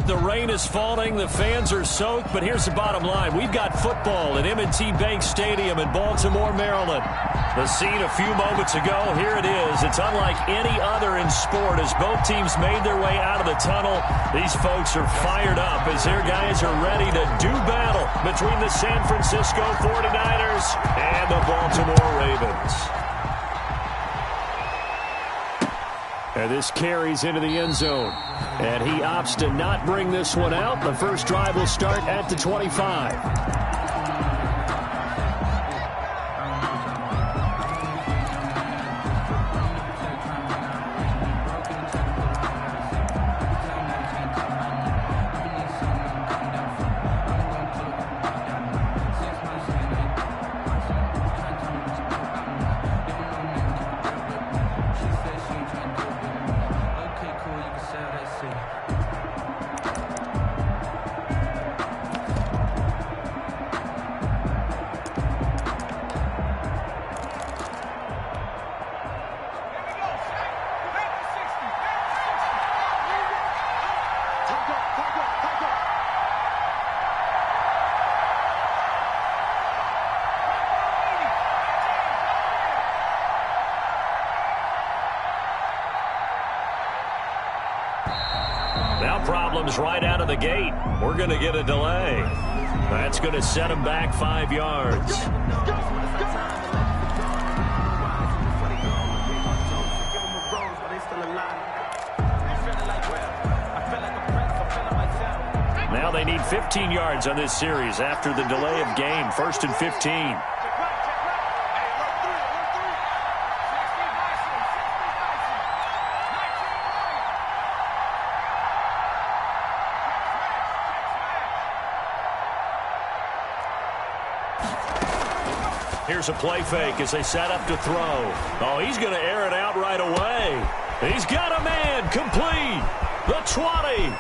The rain is falling, the fans are soaked, but here's the bottom line. We've got football at M&T Bank Stadium in Baltimore, Maryland. The scene a few moments ago, here it is. It's unlike any other in sport as both teams made their way out of the tunnel. These folks are fired up as their guys are ready to do battle between the San Francisco 49ers and the Baltimore Ravens. And this carries into the end zone. And he opts to not bring this one out. The first drive will start at the 25. Now problems right out of the gate. We're going to get a delay. That's going to set him back 5 yards. Now they need 15 yards on this series after the delay of game. 1st and 15. Here's a play fake as they set up to throw. Oh, he's going to air it out right away. He's got a man complete. The 20.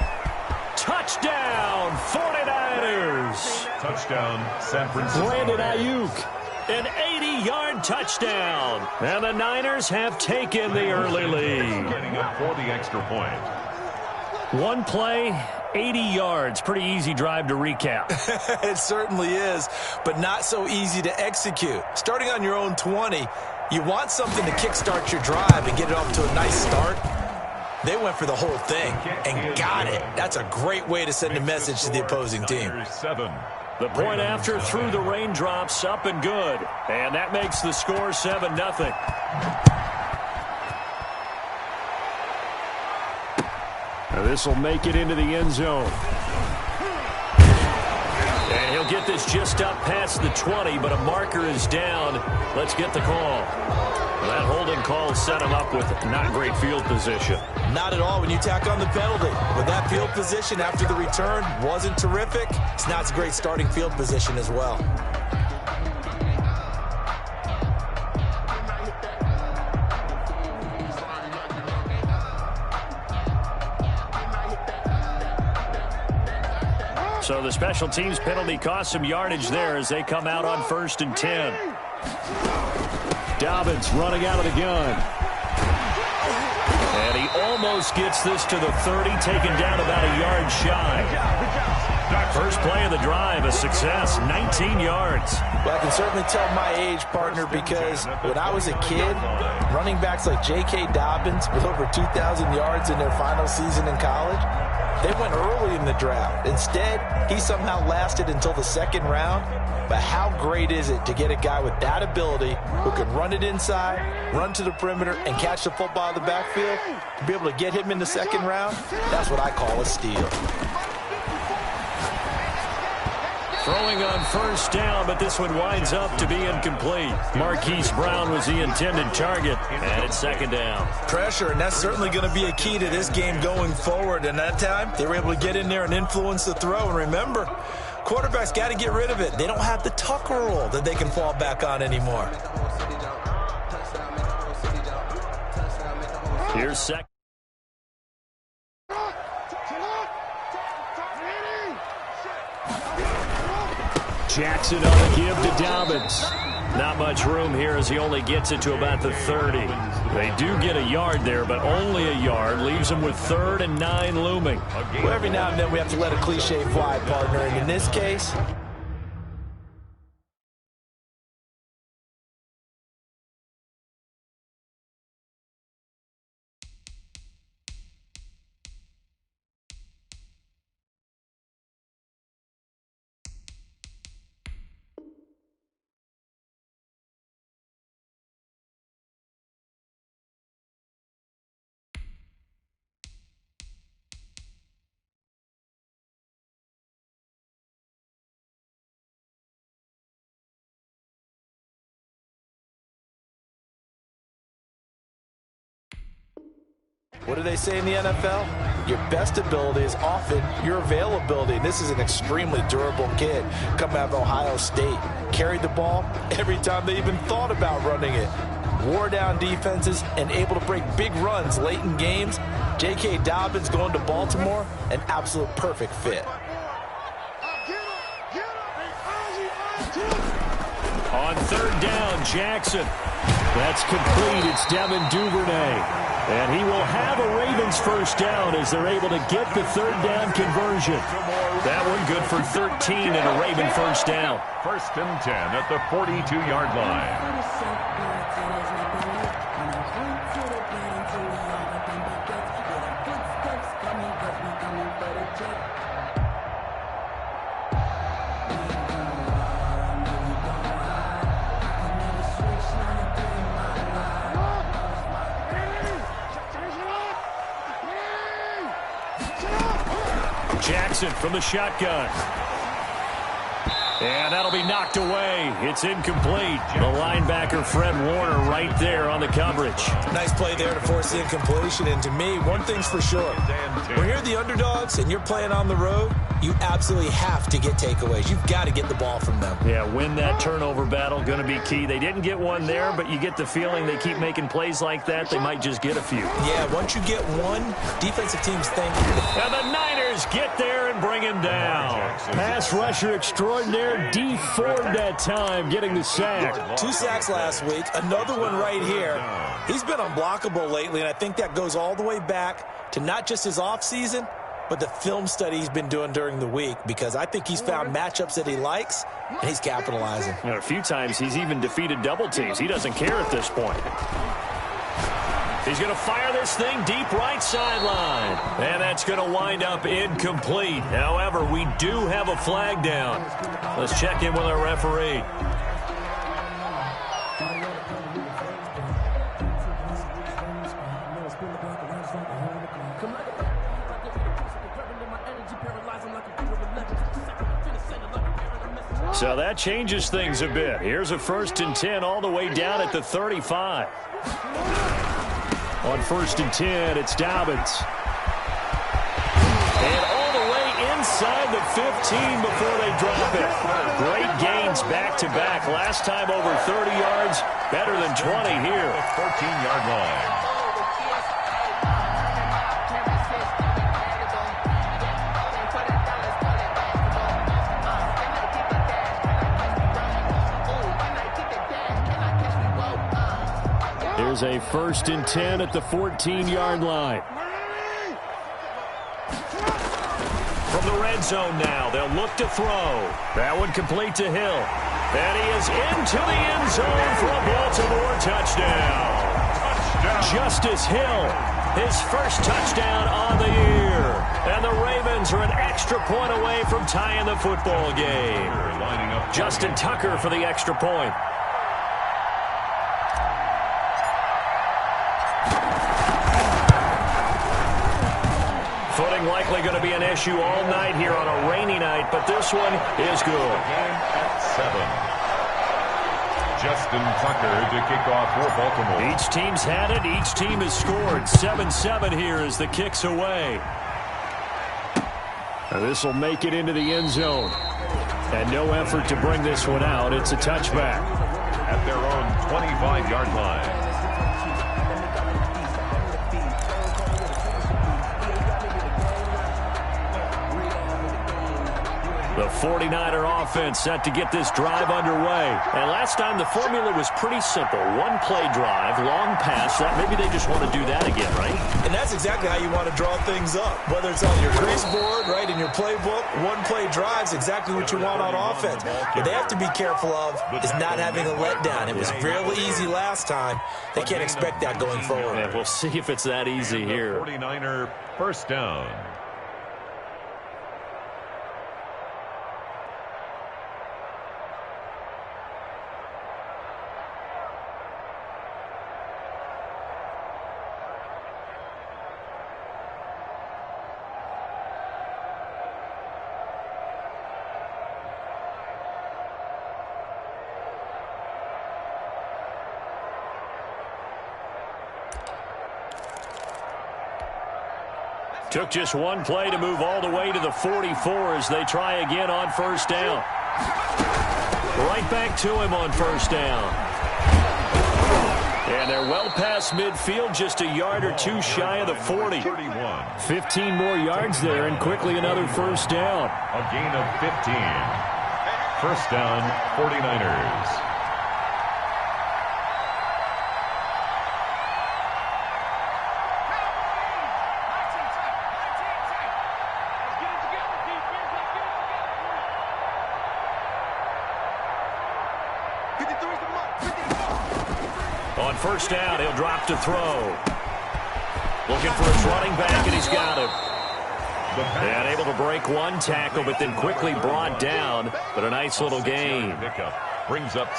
Touchdown, 49ers. Touchdown, San Francisco. Brandon Ayuk, an 80-yard touchdown. And the Niners have taken the early lead. Getting up for the extra point. One play, 80 yards. Pretty easy drive to recap. It certainly is, but not so easy to execute. Starting on your own 20, you want something to kickstart your drive and get it off to a nice start. They went for the whole thing and got it. That's a great way to send a message to the opposing team. The point after through the raindrops, up and good. And that makes the score 7-0. This will make it into the end zone. And he'll get this just up past the 20, but a marker is down. Let's get the call. That holding call set him up with not great field position. Not at all when you tack on the penalty. But that field position after the return wasn't terrific. It's not a great starting field position as well. So the special teams penalty cost some yardage there as they come out on 1st and 10. Dobbins running out of the gun. And he almost gets this to the 30, taken down about a yard shy. First play of the drive, a success, 19 yards. Well, I can certainly tell my age, partner, because when I was a kid, running backs like J.K. Dobbins with over 2,000 yards in their final season in college, they went early in the draft. Instead, he somehow lasted until the 2nd round. But how great is it to get a guy with that ability who can run it inside, run to the perimeter, and catch the football in the backfield? To be able to get him in the 2nd round, that's what I call a steal. Throwing on 1st down, but this one winds up to be incomplete. Marquise Brown was the intended target, and it's 2nd down. Pressure, and that's certainly going to be a key to this game going forward. And that time, they were able to get in there and influence the throw. And remember, quarterbacks got to get rid of it. They don't have the Tucker rule that they can fall back on anymore. Here's second. Jackson on the give to Dobbins. Not much room here as he only gets it to about the 30. They do get a yard there, but only a yard. Leaves them with 3rd and 9 looming. Well, every now and then we have to let a cliche fly, partner. And in this case, what do they say in the NFL? Your best ability is often your availability. And this is an extremely durable kid coming out of Ohio State. Carried the ball every time they even thought about running it. Wore down defenses and able to break big runs late in games. J.K. Dobbins going to Baltimore, an absolute perfect fit. On 3rd down, Jackson. That's complete. It's Devin Duvernay. And he will have a Ravens first down as they're able to get the 3rd down conversion. That one good for 13 and a Raven first down. 1st and 10 at the 42-yard line. Jackson from the shotgun. And that'll be knocked away. It's incomplete. The linebacker, Fred Warner, right there on the coverage. Nice play there to force the incompletion. And to me, one thing's for sure. When you're the underdogs and you're playing on the road, you absolutely have to get takeaways. You've got to get the ball from them. Yeah, win that turnover battle, going to be key. They didn't get one there, but you get the feeling they keep making plays like that, they might just get a few. Yeah, once you get one, defensive teams think. And the Niners get there and bring him down. Pass rusher extraordinaire, D Ford that time, getting the sack. 2 sacks last week, another one right here. He's been unblockable lately, and I think that goes all the way back to not just his offseason, but the film study he's been doing during the week, because I think he's found matchups that he likes, and he's capitalizing. You know, a few times he's even defeated double teams. He doesn't care at this point. He's going to fire this thing deep right sideline. And that's going to wind up incomplete. However, we do have a flag down. Let's check in with our referee. So that changes things a bit. Here's a 1st and 10 all the way down at the 35. On 1st and 10, it's Dobbins. And all the way inside the 15 before they drop it. Great gains back-to-back. Last time over 30 yards, better than 20 here. 14-yard line. Here's a 1st and 10 at the 14-yard line. From the red zone now, they'll look to throw. That one complete to Hill. And he is into the end zone for a Baltimore touchdown. Justice Hill, his first touchdown on the year. And the Ravens are an extra point away from tying the football game. Justin Tucker for the extra point. Footing likely going to be an issue all night here on a rainy night, but this one is good. Game at 7. Justin Tucker to kick off for Baltimore. Each team's had it. Each team has scored. 7-7 here as the kick's away. This will make it into the end zone. And no effort to bring this one out. It's a touchback. At their own 25-yard line. The 49er offense set to get this drive underway. And last time the formula was pretty simple. One play drive, long pass. Maybe they just want to do that again, right? And that's exactly how you want to draw things up. Whether it's on your grease board, right, in your playbook, one play drive is exactly what you want on offense. What they have to be careful of is not having a letdown. It was real easy last time. They can't expect that going forward. Yeah, we'll see if it's that easy here. 49er first down. Took just one play to move all the way to the 44 as they try again on first down. Right back to him on first down. And they're well past midfield, just a yard or two shy of the 40. 15 more yards there, and quickly another first down. A gain of 15. First down, 49ers. On first down, he'll drop to throw. Looking for his running back, and he's got him. And able to break one tackle, but then quickly brought down. But a nice little gain.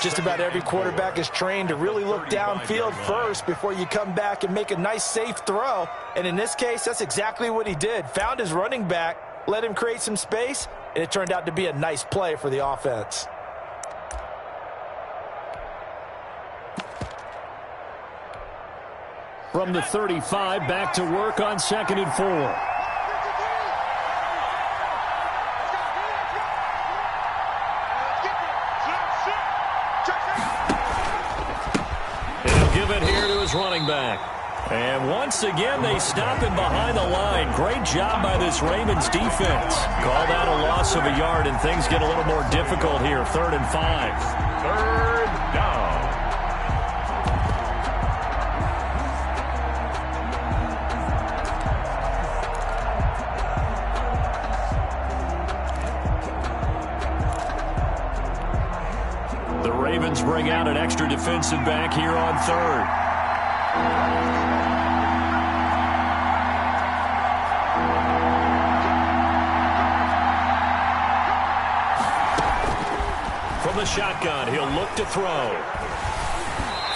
Just about every quarterback is trained to really look downfield first before you come back and make a nice, safe throw. And in this case, that's exactly what he did. Found his running back, let him create some space, and it turned out to be a nice play for the offense. From the 35, back to work on 2nd and 4. He'll give it here to his running back. And once again, they stop him behind the line. Great job by this Ravens defense. Call that a loss of a yard, and things get a little more difficult here. 3rd and 5. Third down. The Ravens bring out an extra defensive back here on 3rd. From the shotgun, he'll look to throw.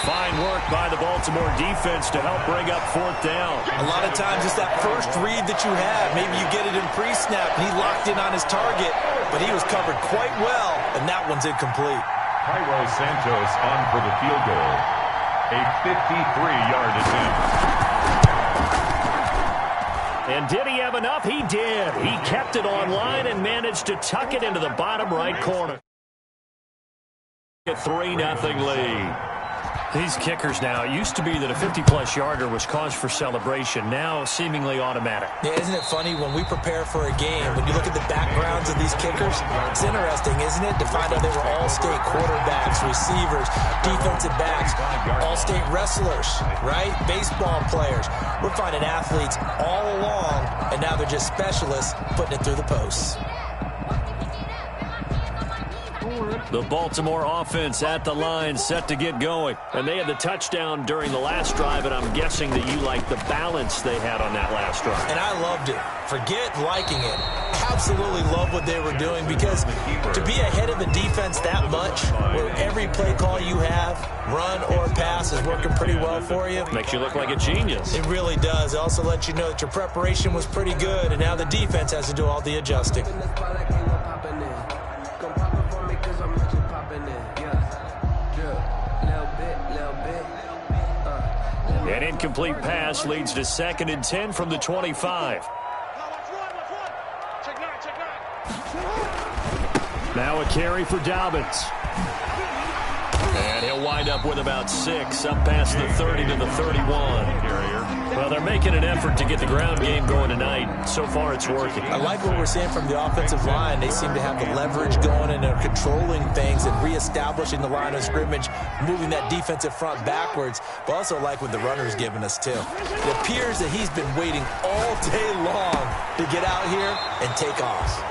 Fine work by the Baltimore defense to help bring up 4th down. A lot of times it's that first read that you have. Maybe you get it in pre-snap, and he locked in on his target, but he was covered quite well, and that one's incomplete. Cairo Santos on for the field goal. A 53-yard attempt. And did he have enough? He did. He kept it on line and managed to tuck it into the bottom right corner. A 3-0 lead. These kickers now, it used to be that a 50-plus yarder was cause for celebration. Now seemingly automatic. Yeah, isn't it funny when we prepare for a game, when you look at the backgrounds of these kickers, it's interesting, isn't it, to find out they were all-state quarterbacks, receivers, defensive backs, all-state wrestlers, right? Baseball players. We're finding athletes all along, and now they're just specialists putting it through the posts. The Baltimore offense at the line, set to get going. And they had the touchdown during the last drive, and I'm guessing that you like the balance they had on that last drive. And I loved it. Forget liking it. Absolutely love what they were doing, because to be ahead of a defense that much, where every play call you have, run or pass, is working pretty well for you. Makes you look like a genius. It really does. It also lets you know that your preparation was pretty good, and now the defense has to do all the adjusting. An incomplete pass leads to 2nd and 10 from the 25. Now a carry for Dobbins. And he'll wind up with about 6, up past the 30 to the 31. Well, they're making an effort to get the ground game going tonight. So far, it's working. I like what we're seeing from the offensive line. They seem to have the leverage going, and they're controlling things and reestablishing the line of scrimmage, moving that defensive front backwards. But also like what the runner's giving us, too. It appears that he's been waiting all day long to get out here and take off.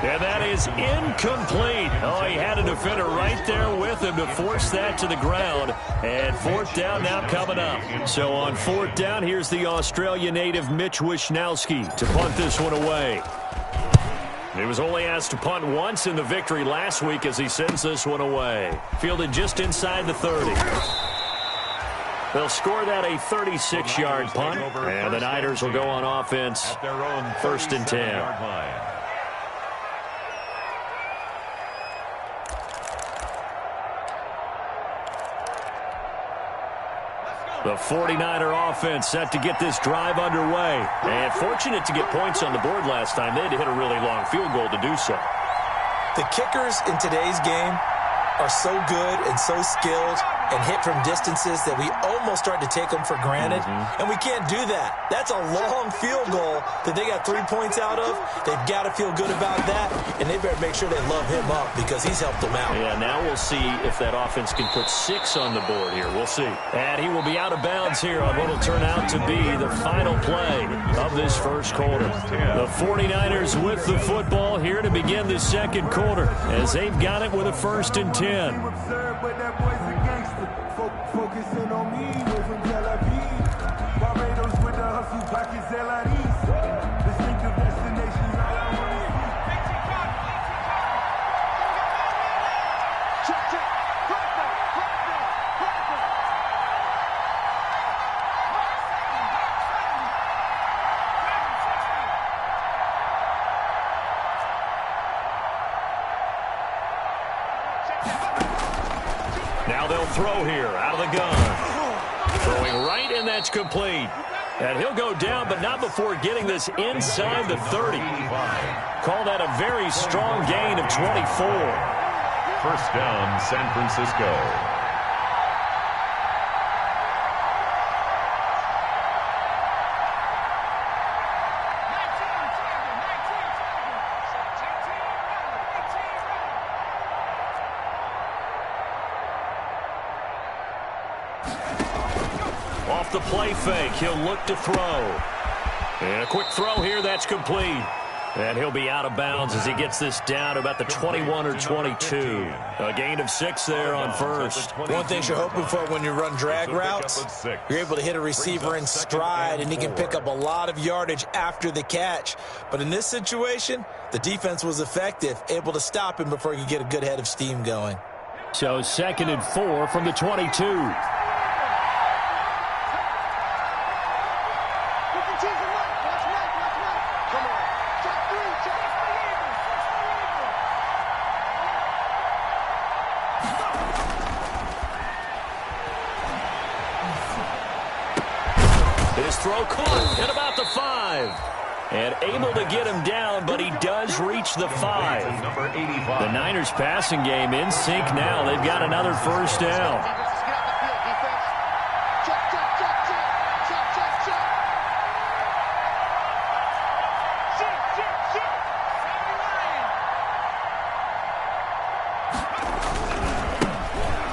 And that is incomplete. Oh, he had a defender right there with him to force that to the ground. And 4th down now coming up. So on 4th down, here's the Australia native Mitch Wishnowski to punt this one away. He was only asked to punt once in the victory last week as he sends this one away. Fielded just inside the 30. They'll score that a 36-yard punt. And the Niners will go on offense 1st and 10. The 49er offense set to get this drive underway. And fortunate to get points on the board last time. They had to hit a really long field goal to do so. The kickers in today's game are so good and so skilled and hit from distances that we almost start to take them for granted. And we can't do that. That's a long field goal that they got 3 points out of. They've got to feel good about that, and they better make sure they love him up because he's helped them out. Yeah, now we'll see if that offense can put 6 on the board here. We'll see. And he will be out of bounds here on what will turn out to be the final play of this first quarter. The 49ers with the football here to begin the second quarter as they've got it with a 1st and 10. Focusing on me, way from Tel Aviv. Barbados with the hustle, pockets LREs. Distinctive destinations, all I want to see. Check, check. Now they'll throw here out of the gun. Throwing right, and that's complete. And he'll go down, but not before getting this inside the 30. Call that a very strong gain of 24. 1st down, San Francisco. Off the play fake, he'll look to throw. And a quick throw here, that's complete. And he'll be out of bounds as he gets this down to about the 21 or 22. A gain of 6 there on 1st. One thing you're hoping for when you run drag routes, you're able to hit a receiver in stride, and he can pick up a lot of yardage after the catch. But in this situation, the defense was effective, able to stop him before he could get a good head of steam going. So 2nd and 4 from the 22. His throw caught at about the 5. And able to get him down, but he does reach the 5. Number 85. The Niners passing game in sync now. They've got another 1st down.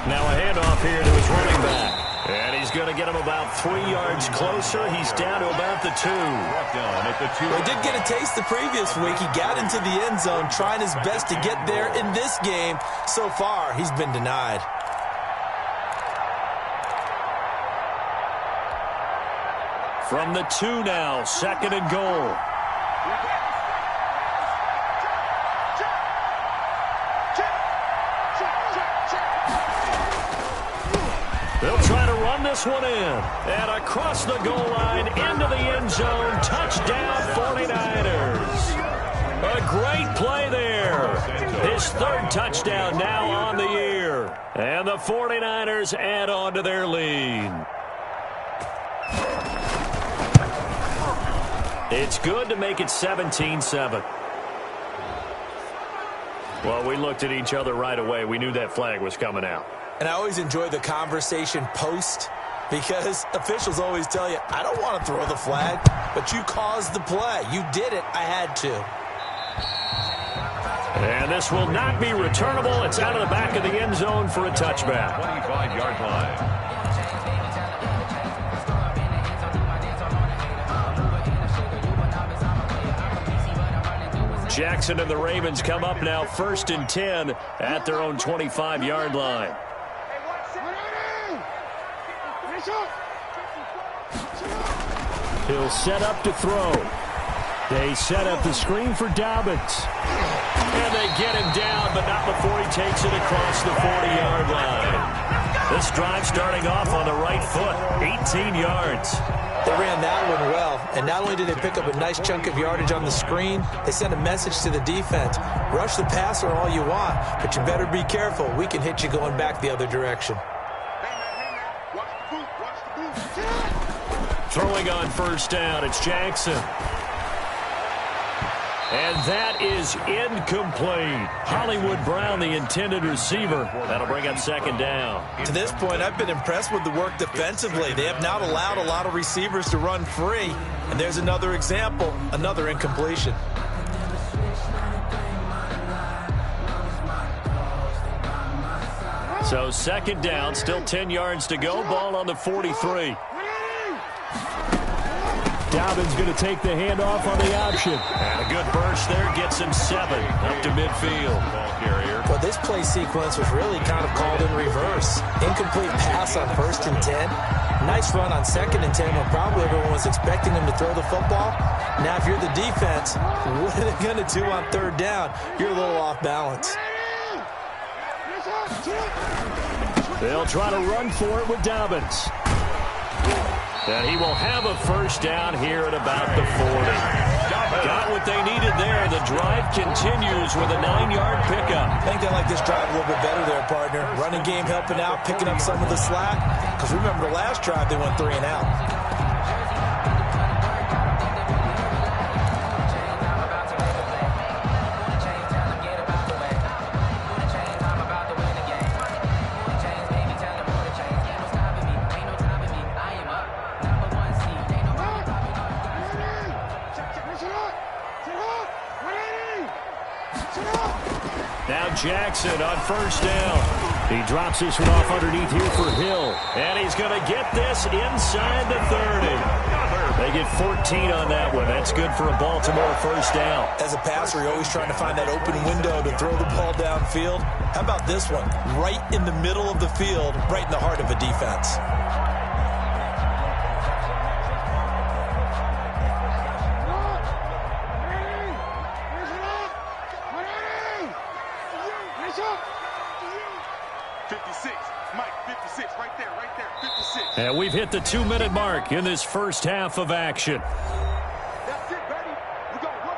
Now a handoff here to his running back. And he's going to get him about 3 yards closer. He's down to about the 2. He did get a taste the previous week. He got into the end zone trying his best to get there in this game. So far, he's been denied. From the 2 now, 2nd and goal. They'll try to run this one in. And across the goal line, into the end zone. Touchdown, 49ers. A great play there. His 3rd touchdown now on the year. And the 49ers add on to their lead. It's good to make it 17-7. Well, we looked at each other right away. We knew that flag was coming out. And I always enjoy the conversation post, because officials always tell you, I don't want to throw the flag, but you caused the play. You did it. I had to. And this will not be returnable. It's out of the back of the end zone for a touchback. 25-yard line. Jackson and the Ravens come up now 1st and 10 at their own 25-yard line. He'll set up to throw. They set up the screen for Dobbins. And they get him down, but not before he takes it across the 40-yard line. This drive starting off on the right foot, 18 yards. They ran that one well, and not only did they pick up a nice chunk of yardage on the screen, they sent a message to the defense. Rush the passer all you want, but you better be careful. We can hit you going back the other direction. Throwing on 1st down, it's Jackson. And that is incomplete. Hollywood Brown, the intended receiver. That'll bring up 2nd down. To this point, I've been impressed with the work defensively. They have not allowed a lot of receivers to run free. And there's another example, another incompletion. So 2nd down, still 10 yards to go. Ball on the 43. Dobbins going to take the handoff on the option. And a good burst there gets him 7 up to midfield. Ball carrier. Well, this play sequence was really kind of called in reverse. Incomplete pass on 1st and 10. Nice run on 2nd and 10 when probably everyone was expecting him to throw the football. Now, if you're the defense, what are they going to do on 3rd down? You're a little off balance. They'll try to run for it with Dobbins. And he will have a 1st down here at about the 40. Got what they needed there. The drive continues with a 9-yard pickup. I think they like this drive a little bit better there, partner. Running game helping out, picking up some of the slack. Because remember the last drive, they went 3 and out. Now Jackson on 1st down. He drops this one off underneath here for Hill. And he's going to get this inside the 30. They get 14 on that one. That's good for a Baltimore 1st down. As a passer, you're always trying to find that open window to throw the ball downfield. How about this one? Right in the middle of the field, right in the heart of a defense. And we've hit the 2-minute mark in this 1st half of action. That's it, baby. We got to work.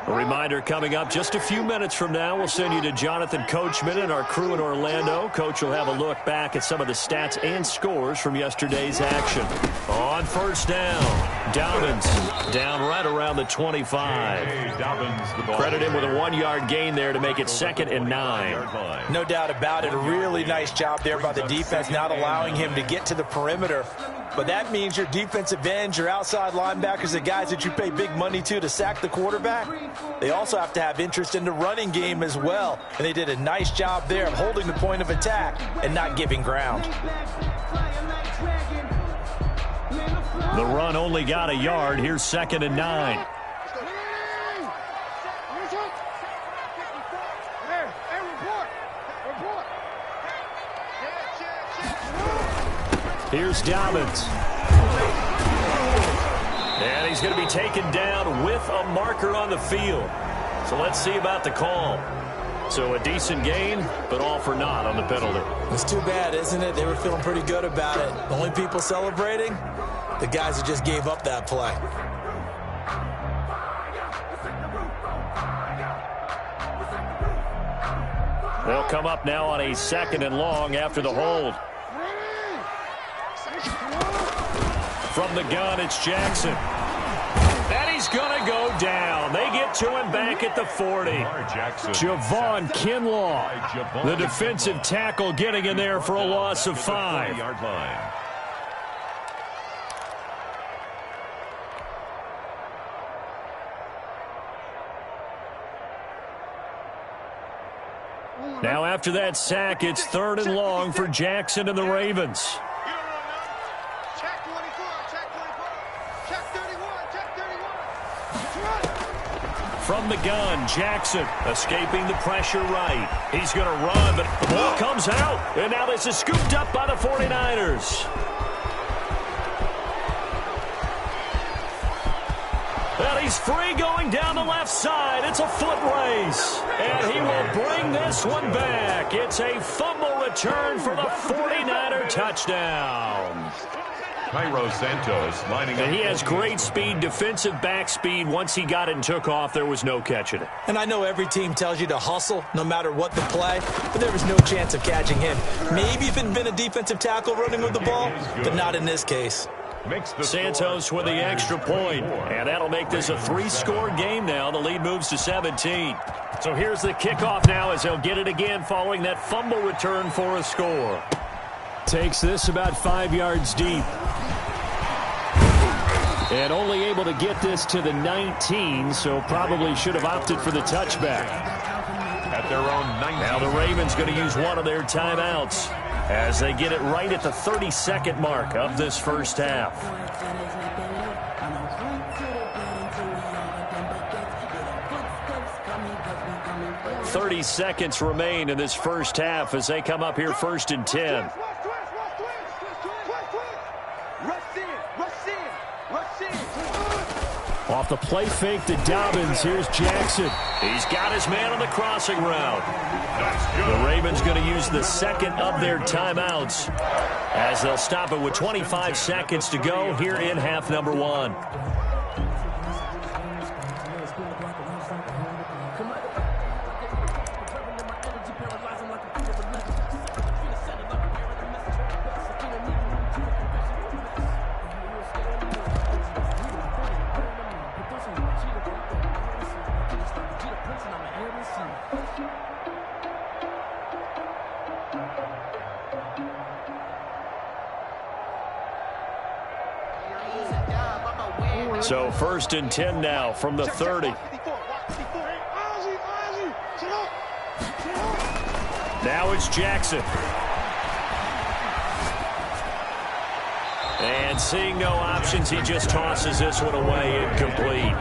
A reminder coming up just a few minutes from now. We'll send you to Jonathan Coachman and our crew in Orlando. Coach will have a look back at some of the stats and scores from yesterday's action. On 1st down, Dobbins down right around the 25. Credit him with a 1-yard gain there to make it 2nd and 9. No doubt about it. A really nice job there by the defense, not allowing him to get to the perimeter. But that means your defensive ends, your outside linebackers, the guys that you pay big money to sack the quarterback, they also have to have interest in the running game as well. And they did a nice job there of holding the point of attack and not giving ground. The run only got a yard. Here's 2nd and 9. Here's Dobbins. And he's going to be taken down with a marker on the field. So let's see about the call. So a decent gain, but all for naught on the penalty. It's too bad, isn't it? They were feeling pretty good about it. The only people celebrating, the guys that just gave up that play. They'll come up now on a 2nd and long after the hold. From the gun, it's Jackson. And he's going to go down. They get to him back at the 40. Javon Kinlaw, the defensive tackle, getting in there for a loss of 5. Now after that sack, it's 3rd and long for Jackson and the Ravens. From the gun, Jackson escaping the pressure right. He's going to run, but the ball comes out. And now this is scooped up by the 49ers. And he's free going down the left side. It's a foot race. And he will bring this one back. It's a fumble return for the 49er touchdown. Cairo Santos lining up. And he has great speed, defensive back speed. Once he got it and took off, there was no catching it. And I know every team tells you to hustle no matter what the play, but there was no chance of catching him. Maybe if it had been a defensive tackle running with the ball, but not in this case. Santos with the extra point, and that'll make this a 3-score game now. The lead moves to 17. So here's the kickoff now as they'll get it again following that fumble return for a score. Takes this about 5 yards deep. And only able to get this to the 19, so probably should have opted for the touchback. At their own 19. Now the Ravens going to use one of their timeouts as they get it right at the 32nd mark of this first half. 30 seconds remain in this first half as they come up here 1st and 10. Off the play fake to Dobbins, here's Jackson. He's got his man on the crossing route. The Ravens going to use the second of their timeouts as they'll stop it with 25 seconds to go here in half number 1. So 1st and 10 now from the 30. Now it's Jackson. And seeing no options, he just tosses this one away, incomplete.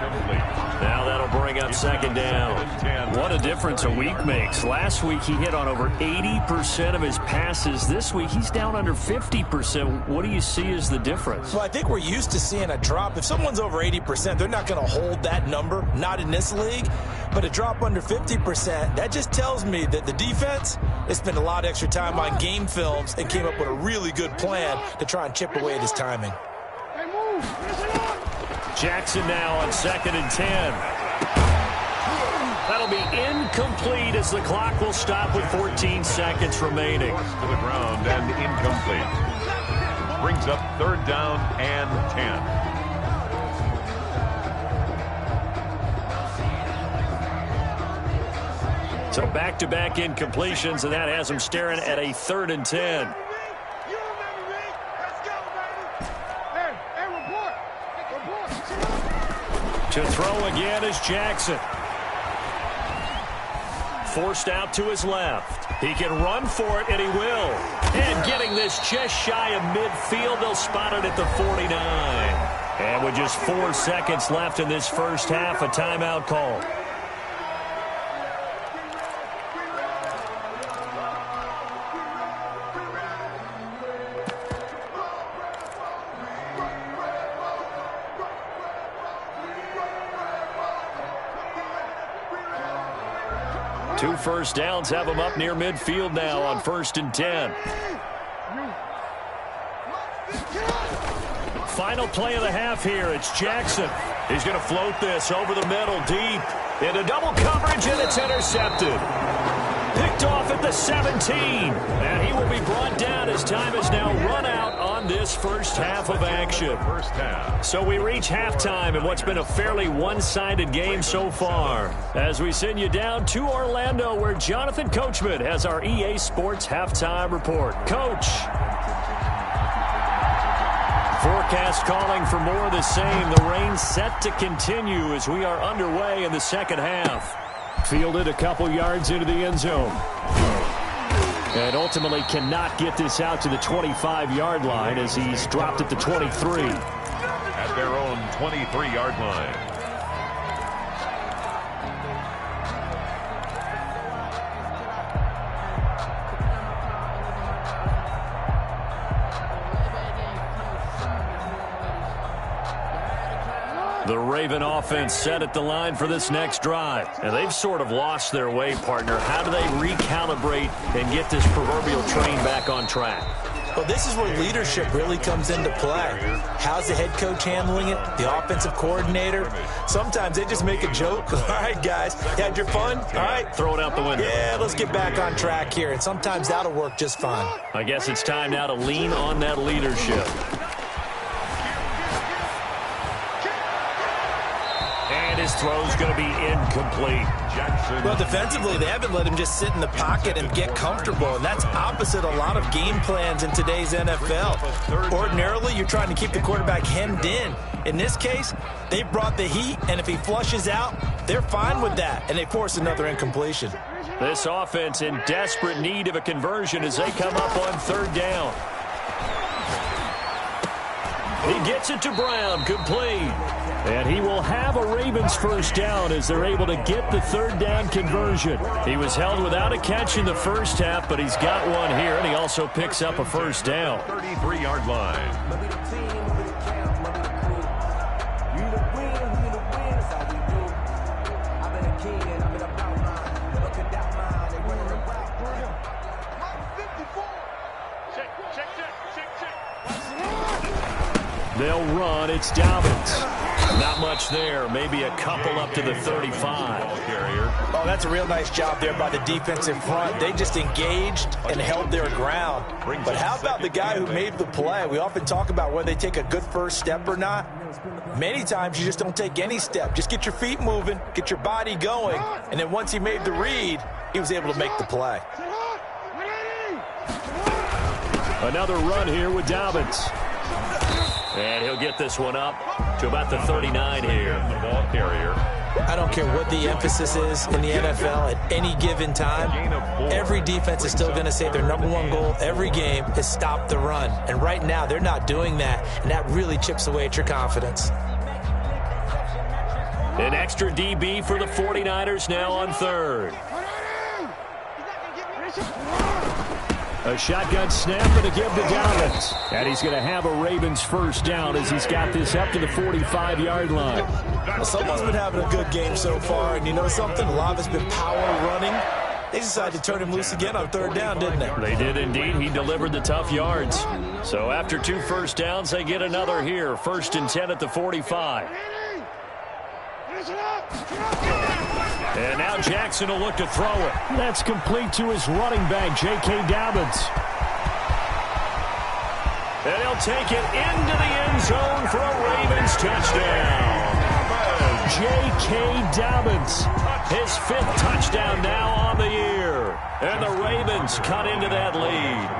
Now that'll bring up 2nd down. What a difference a week makes. Last week he hit on over 80% of his passes. This week he's down under 50%. What do you see as the difference? Well, I think we're used to seeing a drop. If someone's over 80%, they're not going to hold that number, not in this league. But a drop under 50%, that just tells me that the defense has spent a lot of extra time on game films and came up with a really good plan to try and chip away at his timing. Jackson now on 2nd and 10. That'll be incomplete as the clock will stop with 14 seconds remaining. To the ground and incomplete. Brings up 3rd down and 10. So back-to-back incompletions, and that has him staring at a 3rd and 10. To throw again is Jackson. Forced out to his left. He can run for it, and he will. And getting this just shy of midfield, they'll spot it at the 49. And with just 4 seconds left in this first half, a timeout call. Two first downs have him up near midfield now on 1st and 10. Final play of the half here. It's Jackson. He's going to float this over the middle deep. Into double coverage, and it's intercepted. Picked off at the 17. And he will be brought down as time is now run out on on this first half of action. So we reach halftime in what's been a fairly one-sided game so far. As we send you down to Orlando, where Jonathan Coachman has our EA Sports halftime report. Coach. Forecast calling for more of the same. The rain set to continue as we are underway in the second half. Fielded a couple yards into the end zone. And ultimately cannot get this out to the 25-yard line as he's dropped at the 23. At their own 23-yard line. The Raven offense set at the line for this next drive. And they've sort of lost their way, partner. How do they recalibrate and get this proverbial train back on track? Well, this is where leadership really comes into play. How's the head coach handling it? The offensive coordinator? Sometimes they just make a joke. All right, guys, you had your fun? All right. Throw it out the window. Yeah, let's get back on track here. And sometimes that'll work just fine. I guess it's time now to lean on that leadership. And his throw's going to be incomplete. Well, defensively, they haven't let him just sit in the pocket and get comfortable, and that's opposite a lot of game plans in today's NFL. Ordinarily, you're trying to keep the quarterback hemmed in. In this case, they brought the heat, and if he flushes out, they're fine with that, and they force another incompletion. This offense in desperate need of a conversion as they come up on third down. He gets it to Brown, complete. And he will have a Ravens first down as they're able to get the third down conversion. He was held without a catch in the first half, but he's got one here, and he also picks up a first down. 33-yard line. They'll run. It's Dobbins. Not much there. Maybe a couple up to the 35. Oh, that's a real nice job there by the defensive front. They just engaged and held their ground. But how about the guy who made the play? We often talk about whether they take a good first step or not. Many times you just don't take any step. Just get your feet moving, get your body going, and then once he made the read, he was able to make the play. Another run here with Dobbins. And he'll get this one up to about the 39 here. The ball carrier. I don't care what the emphasis is in the NFL at any given time. Every defense is still going to say their number one goal every game is stop the run. And right now, they're not doing that, and that really chips away at your confidence. An extra DB for the 49ers now on third. A shotgun snap and a give to Dobbins. And he's going to have a Ravens first down as he's got this up to the 45-yard line. Well, someone's been having a good game so far, and you know something? A lot of it's been power running. They decided to turn him loose again on third down, didn't they? They did indeed. He delivered the tough yards. So after 2 first downs, they get another here. 1st and 10 at the 45. And now Jackson will look to throw it. That's complete to his running back, J.K. Dobbins. And he'll take it into the end zone for a Ravens touchdown. J.K. Dobbins, his 5th touchdown now on the year. And the Ravens cut into that lead.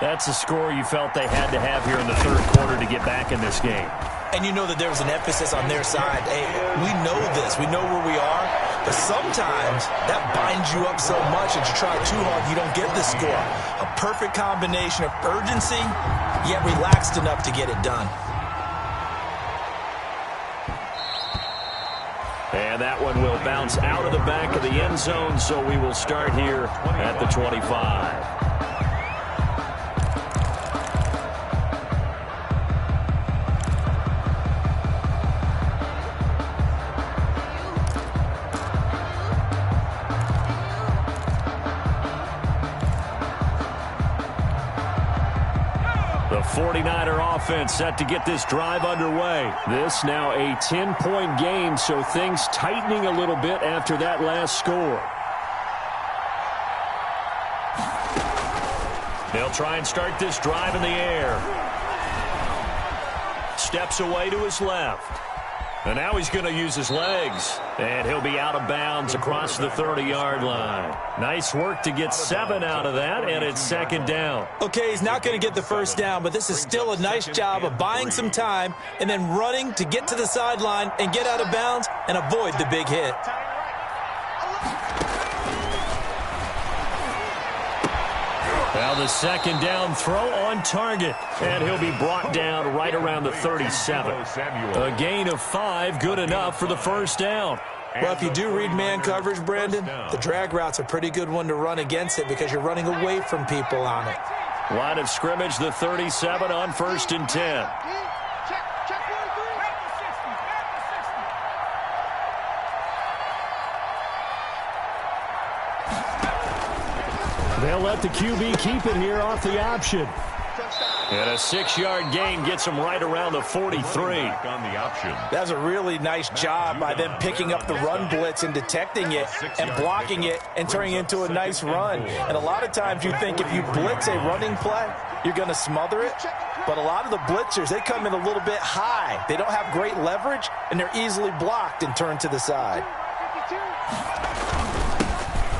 That's a score you felt they had to have here in the third quarter to get back in this game. And you know that there was an emphasis on their side. Hey, we know this. We know where we are. But sometimes that binds you up so much that you try too hard, you don't get the score. A perfect combination of urgency, yet relaxed enough to get it done. And that one will bounce out of the back of the end zone, so we will start here at the 25. The 49er offense set to get this drive underway. This now a 10-point game, so things tightening a little bit after that last score. They'll try and start this drive in the air. Steps away to his left. And now he's going to use his legs. And he'll be out of bounds across the 30-yard line. Nice work to get 7 out of that, and it's second down. Okay, he's not going to get the first down, but this is still a nice job of buying some time and then running to get to the sideline and get out of bounds and avoid the big hit. Well, the second down throw on target, and he'll be brought down right around the 37. A gain of 5, good enough for the first down. Well, if you do read man coverage, Brandon, the drag route's a pretty good one to run against it because you're running away from people on it. Line of scrimmage, the 37 on 1st and 10. They'll let the QB keep it here off the option. And a 6-yard gain gets him right around the 43. On the option. That's a really nice job by them picking up the run blitz and detecting it and blocking it and turning it into a nice run. And a lot of times you think if you blitz a running play, you're going to smother it. But a lot of the blitzers, they come in a little bit high. They don't have great leverage, and they're easily blocked and turned to the side.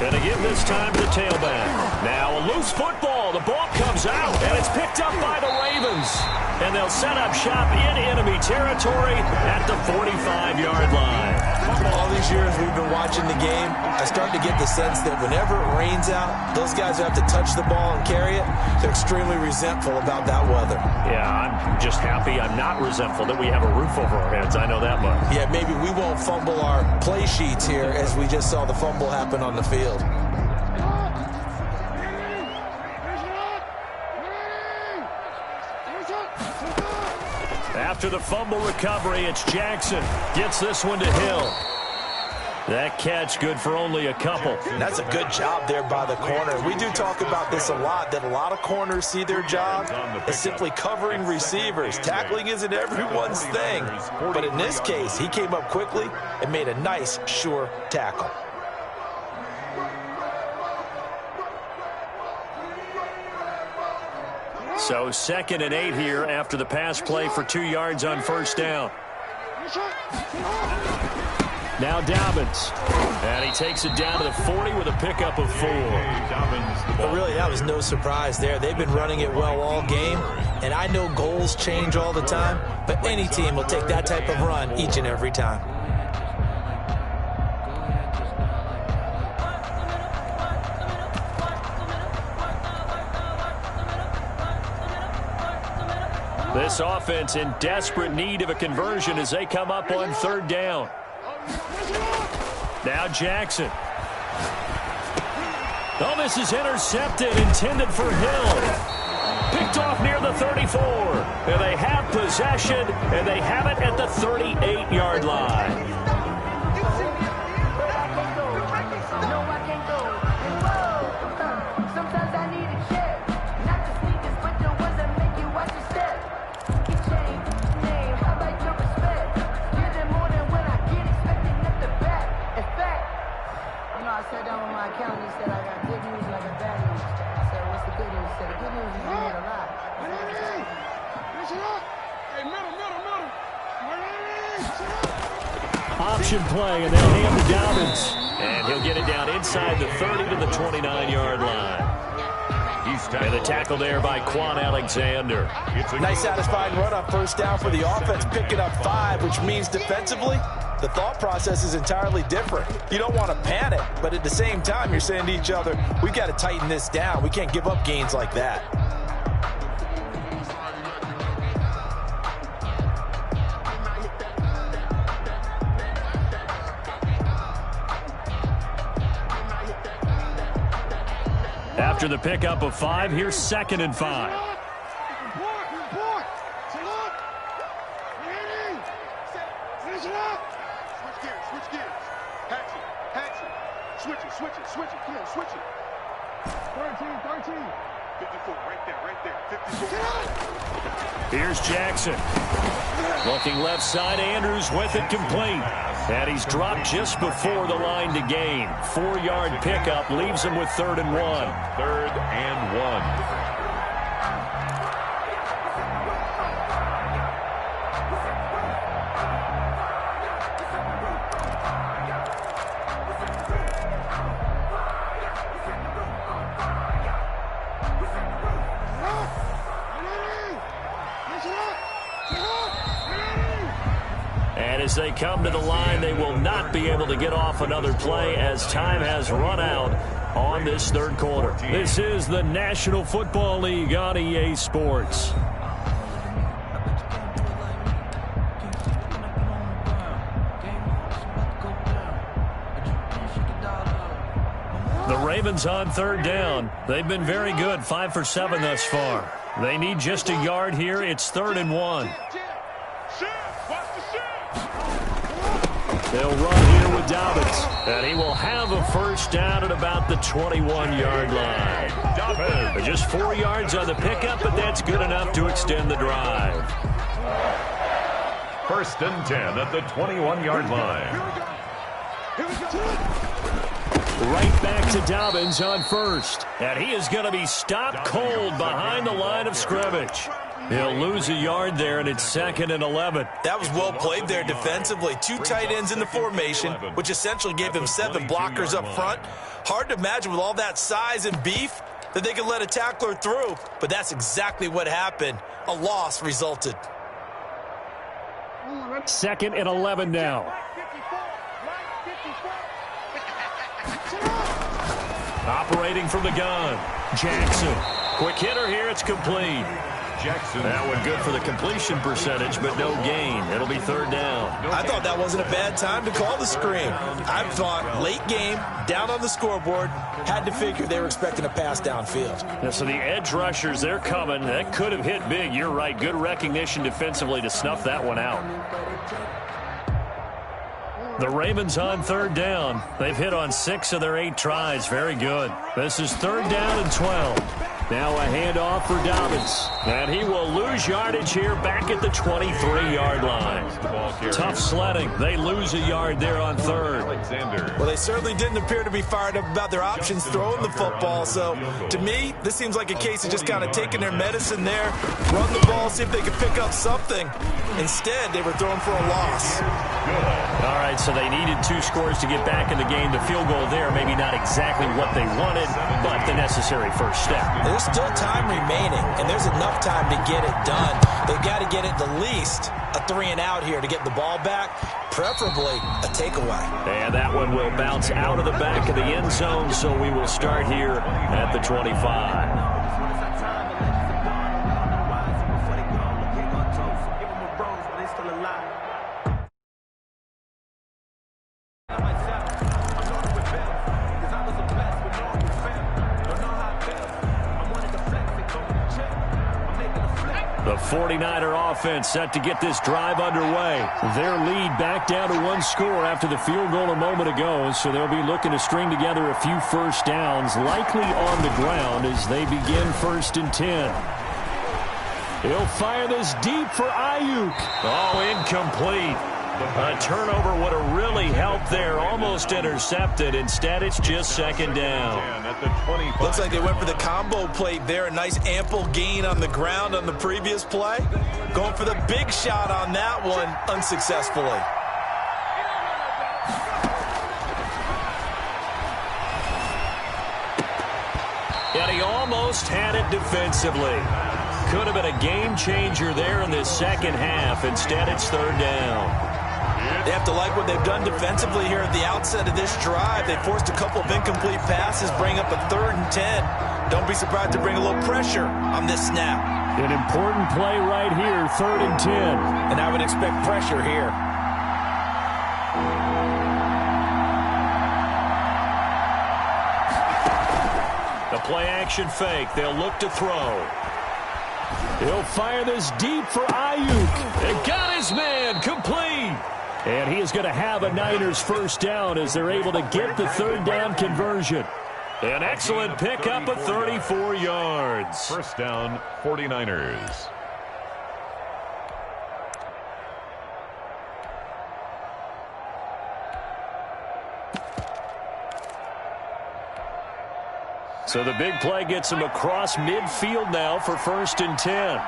And again this time to tailback. Now a loose football. The ball comes out, and it's picked up by the Ravens. And they'll set up shop in enemy territory at the 45-yard line. All these years we've been watching the game, I start to get the sense that whenever it rains out, those guys who have to touch the ball and carry it, they're extremely resentful about that weather. Yeah, I'm just happy I'm not resentful that we have a roof over our heads. I know that much. Yeah, maybe we won't fumble our play sheets here as we just saw the fumble happen on the field. After the fumble recovery, it's Jackson. Gets this one to Hill. That catch good for only a couple. That's a good job there by the corner. We do talk about this a lot, that a lot of corners see their job as simply covering receivers. Tackling isn't everyone's thing. But in this case, he came up quickly and made a nice, sure tackle. So 2nd and 8 here after the pass play for 2 yards on first down. Now Dobbins. And he takes it down to the 40 with a pickup of 4. But really, that was no surprise there. They've been running it well all game. And I know goals change all the time, but any team will take that type of run each and every time. This offense in desperate need of a conversion as they come up on 3rd down. Now Jackson. Oh, this is intercepted, intended for Hill. Picked off near the 34. And they have possession, and they have it at the 38-yard line. Option play, and they'll hand to Dobbins. And he'll get it down inside the 30 to the 29-yard line. And the tackle there by Quan Alexander. Nice satisfying run on first down for the offense, picking up 5, which means defensively, the thought process is entirely different. You don't want to panic, but at the same time, you're saying to each other, we've got to tighten this down. We can't give up gains like that. After the pickup of 5, here's 2nd and 5. Switch it. Come on, switch it. 13. 54, right there. 54. Here's Jackson. Looking left side, Andrews with it complete. And he's dropped just before the line to gain. 4-yard pickup leaves him with 3rd and 1. 3rd and 1. as they come to the line, they will not be able to get off another play as time has run out on this third quarter. This is the National Football League on EA Sports. The Ravens on third down. They've been very good, 5 for 7 thus far. They need just a yard here. It's 3rd and 1. They'll run here with Dobbins, and he will have a first down at about the 21-yard line. Dobbins, just 4 yards on the pickup, but that's good enough to extend the drive. 1st and 10 at the 21-yard line. Right back to Dobbins on first. And he is going to be stopped cold behind the line of scrimmage. He'll lose a yard there, and it's 2nd and 11. That was well played there defensively. 2 tight ends in the formation, which essentially gave hthem 7 blockers up front. Hard to imagine with all that size and beef that they could let a tackler through, but that's exactly what happened. A loss resulted. 2nd and 11 now. Operating from the gun, Jackson. Quick hitter here, it's complete. Jackson. That one good for the completion percentage, but no gain. It'll be 3rd down. I thought that wasn't a bad time to call the screen. I thought late game, down on the scoreboard, had to figure they were expecting a pass downfield. Yeah, so the edge rushers, they're coming. That could have hit big. You're right. Good recognition defensively to snuff that one out. The Ravens on 3rd down. They've hit on 6 of their 8 tries. Very good. This is 3rd down and 12. Now a handoff for Dobbins. And he will lose yardage here back at the 23-yard line. Tough sledding. They lose a yard there on 3rd. Well, they certainly didn't appear to be fired up about their options throwing the football. So, to me, this seems like a case of just kind of taking their medicine there, run the ball, see if they could pick up something. Instead, they were throwing for a loss. All right, so they needed 2 scores to get back in the game. The field goal there, maybe not exactly what they wanted, but the necessary first step. There's still time remaining, and there's enough time to get it done. They've got to get it the least a 3 and out here to get the ball back, preferably a takeaway. And that one will bounce out of the back of the end zone, so we will start here at the 25. The 49er offense set to get this drive underway. Their lead back down to 1 score after the field goal a moment ago, so they'll be looking to string together a few first downs, likely on the ground as they begin 1st and 10. He'll fire this deep for Ayuk. Oh, incomplete. A turnover would have really helped there, almost intercepted. Instead, it's just 2nd down. Looks like they went for the combo plate there. A nice ample gain on the ground on the previous play. Going for the big shot on that one unsuccessfully. And he almost had it defensively. Could have been a game changer there in this second half. Instead, it's 3rd down. They have to like what they've done defensively here at the outset of this drive. They forced a couple of incomplete passes, bring up a 3rd and 10. Don't be surprised to bring a little pressure on this snap. An important play right here, 3rd and 10. And I would expect pressure here. The play action fake. They'll look to throw. He'll fire this deep for Ayuk. They got his man complete. And he is going to have a Niners first down as they're able to get the 3rd down conversion. An excellent pickup of 34 yards. 1st down, 49ers. So the big play gets him across midfield now for 1st and 10.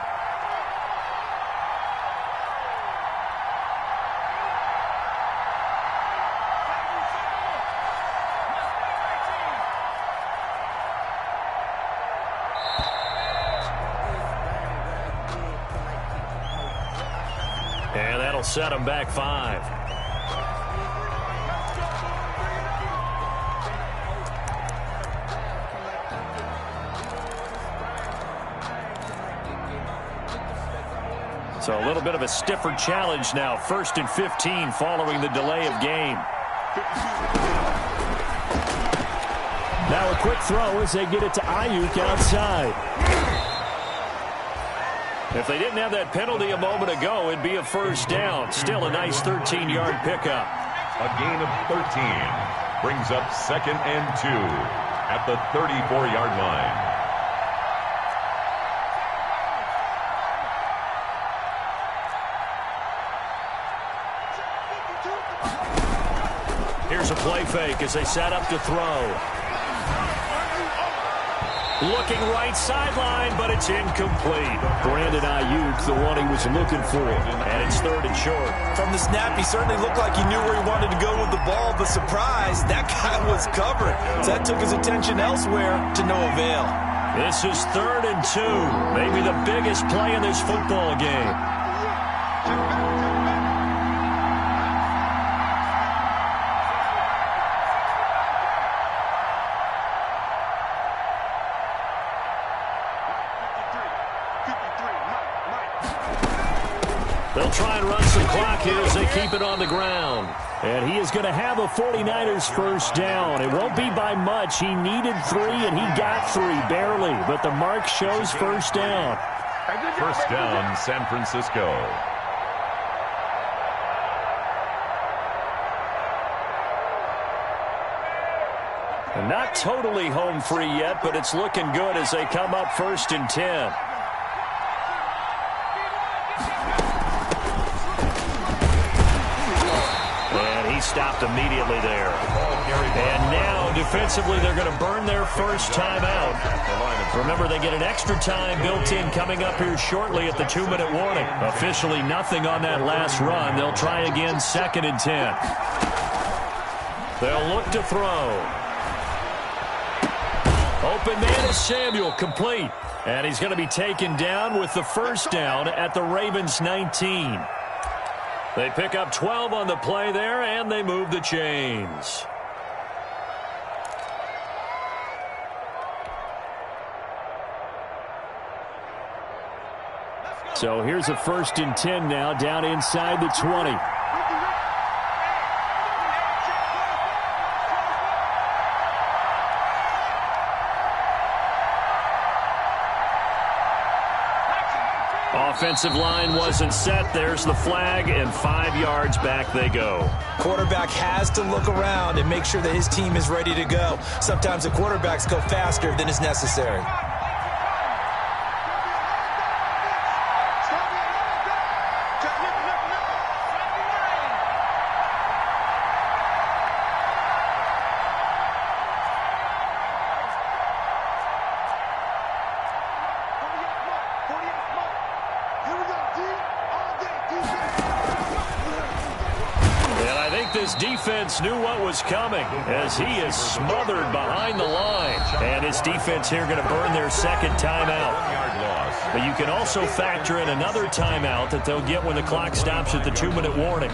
set them back 5. So a little bit of a stiffer challenge now. 1st and 15 following the delay of game. Now a quick throw as they get it to Ayuk outside. If they didn't have that penalty a moment ago, it'd be a first down. Still a nice 13-yard pickup. A gain of 13 brings up 2nd and 2 at the 34-yard line. Here's a play fake as they set up to throw. Looking right sideline, but it's incomplete. Brandon Ayuk, the one he was looking for. And it's 3rd and short. From the snap, he certainly looked like he knew where he wanted to go with the ball, but surprise, that guy was covered. So that took his attention elsewhere to no avail. This is 3rd and 2. Maybe the biggest play in this football game. They'll try and run some clock here as they keep it on the ground. And he is going to have a 49ers first down. It won't be by much. He needed 3, and he got 3, barely. But the mark shows first down. First down, San Francisco. And not totally home free yet, but it's looking good as they come up 1st and 10. He stopped immediately there. And now, defensively, they're going to burn their first timeout. Remember, they get an extra time built in coming up here shortly at the 2-minute warning. Officially nothing on that last run. They'll try again 2nd and 10. They'll look to throw. Open man is Samuel, complete. And he's going to be taken down with the first down at the Ravens 19. They pick up 12 on the play there, and they move the chains. So here's a 1st and 10 now, down inside the 20. Offensive line wasn't set. There's the flag, and 5 yards back they go. Quarterback has to look around and make sure that his team is ready to go. Sometimes the quarterbacks go faster than is necessary. This defense knew what was coming as he is smothered behind the line. And his defense here going to burn their 2nd timeout. But you can also factor in another timeout that they'll get when the clock stops at the 2-minute warning.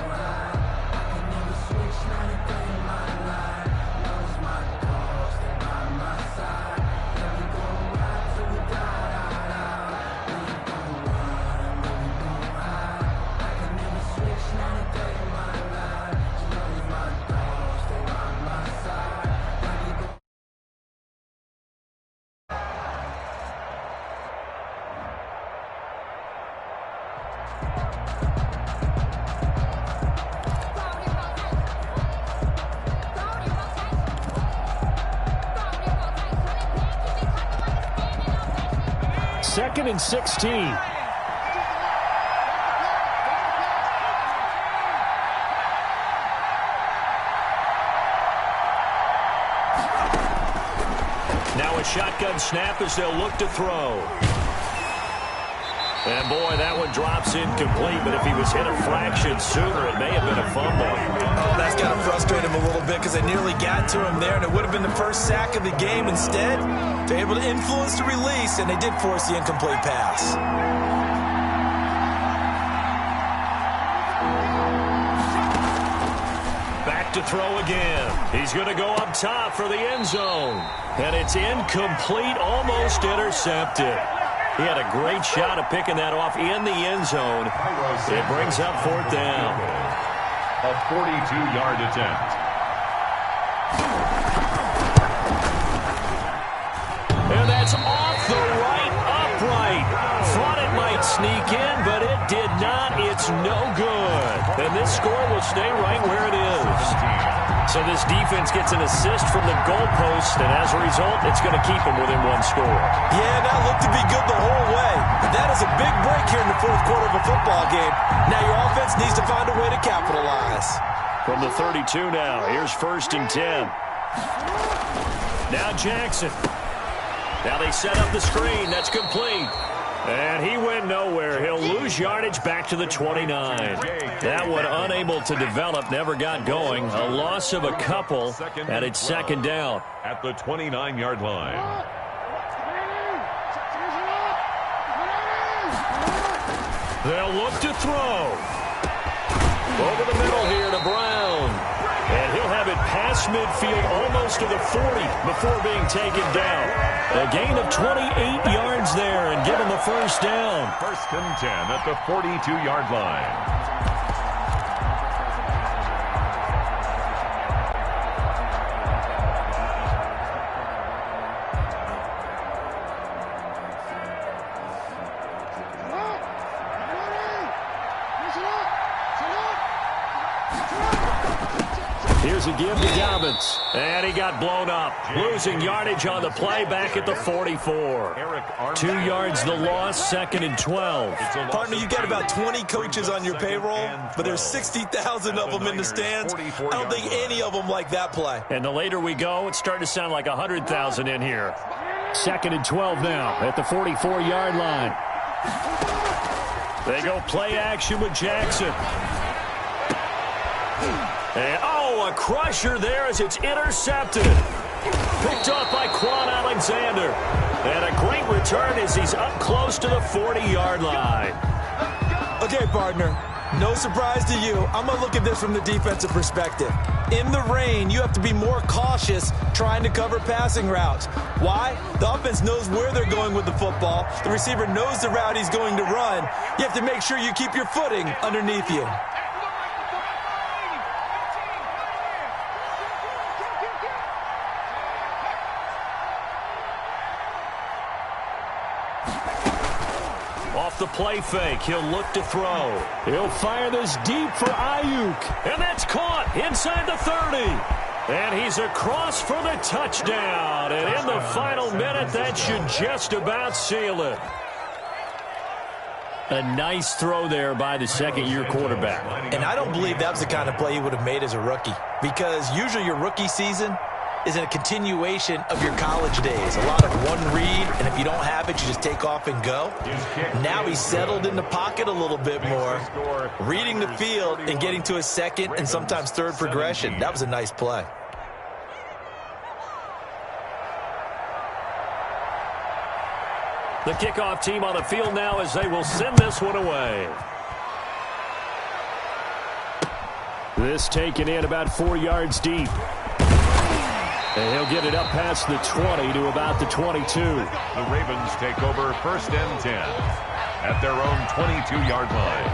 Second and 16. Now a shotgun snap as they'll look to throw. And boy, that one drops incomplete, but if he was hit a fraction sooner, it may have been a fumble. Oh, that's got to frustrate him a little bit because they nearly got to him there, and it would have been the first sack of the game. Instead, they're able to influence the release, and they did force the incomplete pass. look to throw again. He's going to go up top for the end zone. And it's incomplete, almost intercepted. He had a great shot at picking that off in the end zone. It brings up fourth down. A 42-yard attempt. And that's off the right upright. Thought it might sneak in, but it did not. It's no good. And this score will stay right where it is. So this defense gets an assist from the goalpost, and as a result, it's going to keep them within one score. Yeah, that looked to be good the whole way. That is a big break here in the fourth quarter of a football game. Now your offense needs to find a way to capitalize. From the 32 now, here's 1st and 10. Now Jackson. Now they set up the screen. That's complete. And he went nowhere. He'll lose yardage back to the 29. That one unable to develop, never got going. A loss of a couple, and it's 2nd down. At the 29-yard line. They'll look to throw. Over the middle here to Brown. And he'll have it past midfield almost to the 40 before being taken down. A gain of 28 yards there and give him a 1st down. 1st and 10 at the 42-yard line. Here's a give to Dobbins. And he got blown up. Losing yardage on the play back at the 44. 2 yards the loss, 2nd and 12. Partner, you got about 20 coaches on your payroll, but there's 60,000 of them in the stands. I don't think any of them like that play. And the later we go, it's starting to sound like 100,000 in here. 2nd and 12 now at the 44-yard line. They go play action with Jackson. And, a crusher there as it's intercepted. Picked off by Quan Alexander. And a great return as he's up close to the 40-yard line. Okay, partner, no surprise to you. I'm going to look at this from the defensive perspective. In the rain, you have to be more cautious trying to cover passing routes. Why? The offense knows where they're going with the football. The receiver knows the route he's going to run. You have to make sure you keep your footing underneath you. Off the play fake, he'll look to throw. He'll fire this deep for Ayuk. And that's caught inside the 30. And he's across for the touchdown. And in the final minute, that should just about seal it. A nice throw there by the second-year quarterback. And I don't believe that was the kind of play he would have made as a rookie. Because usually your rookie season is a continuation of your college days. A lot of one read, and if you don't have it, you just take off and go. Now he's settled in the pocket a little bit more, reading the field and getting to his second and sometimes third progression. That was a nice play. The kickoff team on the field now as they will send this one away. This taken in about 4 yards deep. And he'll get it up past the 20 to about the 22. The Ravens take over 1st and 10 at their own 22-yard line.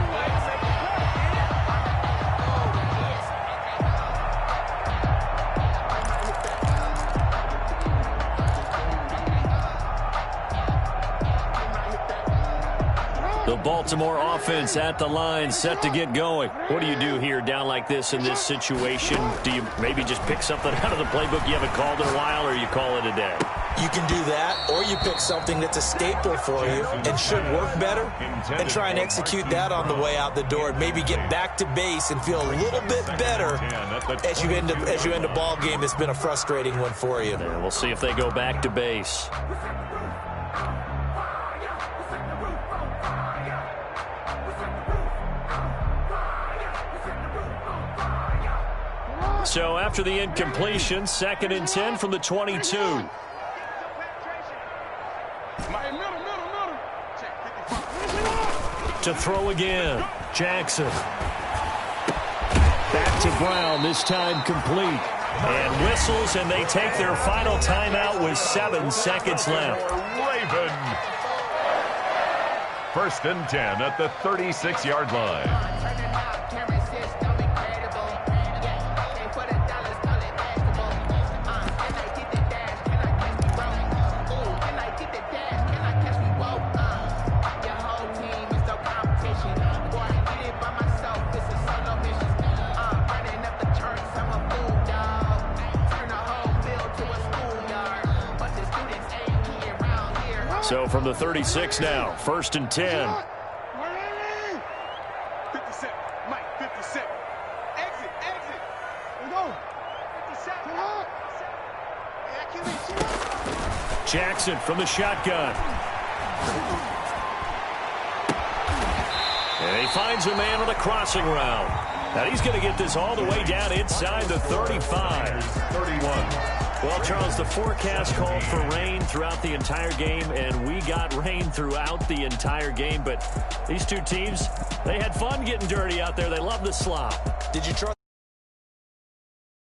The Baltimore offense at the line, set to get going. What do you do here down like this in this situation? Do you maybe just pick something out of the playbook you haven't called in a while, or you call it a day? You can do that, or you pick something that's a staple for you and should work better and try and execute that on the way out the door and maybe get back to base and feel a little bit better as you end a ball game that's been a frustrating one for you. And we'll see if they go back to base. So after the incompletion, 2nd and 10 from the 22. To throw again, Jackson. Back to Brown, this time complete. And whistles, and they take their final timeout with 7 seconds left. Raven. 1st and 10 at the 36-yard line. So from the 36 now, 1st and 10. 50 seconds. Mike, 50 seconds. Exit. Let's go. 50 seconds. Jackson from the shotgun. And he finds a man on the crossing route. Now he's going to get this all the way down inside the 35. 31. Well, Charles, the forecast called for rain throughout the entire game, and we got rain throughout the entire game. But these two teams, they had fun getting dirty out there. They love the slop. Did you trust